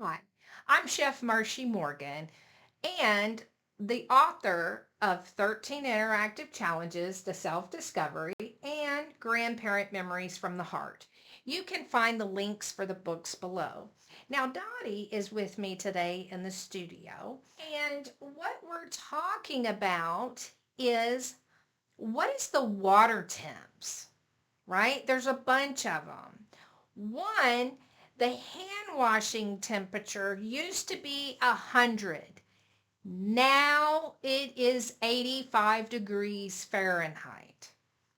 Hi, I'm Chef Marshie Morgan and the author of 13 Interactive Challenges to Self-Discovery and Grandparent Memories from the Heart. You can find the links for the books below. Now, Dottie is with me today in the studio, and what we're talking about is what is the water temps, right? There's a bunch of them. One, the hand washing temperature used to be 100. Now it is 85 degrees Fahrenheit.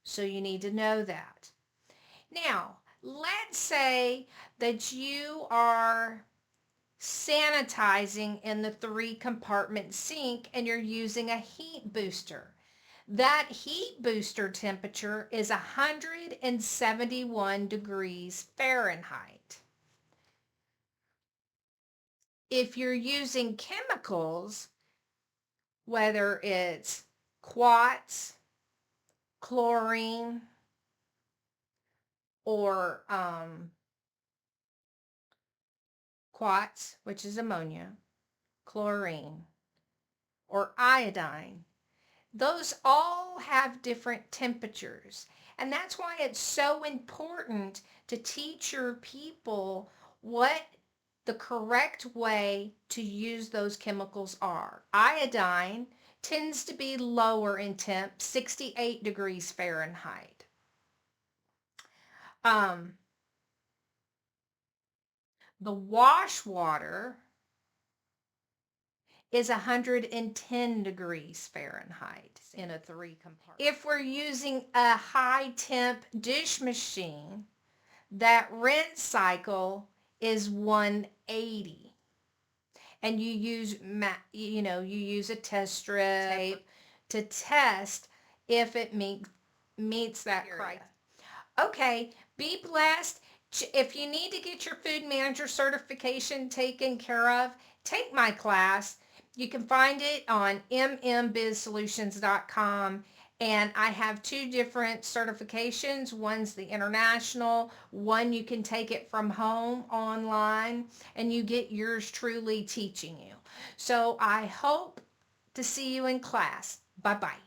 So you need to know that. Now, let's say that you are sanitizing in the 3-compartment sink and you're using a heat booster. That heat booster temperature is 171 degrees Fahrenheit. If you're using chemicals, whether it's quartz, chlorine, or quartz, which is ammonia, chlorine, or iodine, those all have different temperatures. And that's why it's so important to teach your people what the correct way to use those chemicals are. Iodine tends to be lower in temp, 68 degrees Fahrenheit. The wash water is 110 degrees Fahrenheit in a 3-compartment. If we're using a high temp dish machine, that rinse cycle is 180. And you use, you use a test strip to test if it meets that criteria. Okay, be blessed. If you need to get your food manager certification taken care of, take my class. You can find it on mmbizsolutions.com. And I have 2 different certifications. One's the international, one you can take it from home online, and you get yours truly teaching you. So I hope to see you in class. Bye-bye.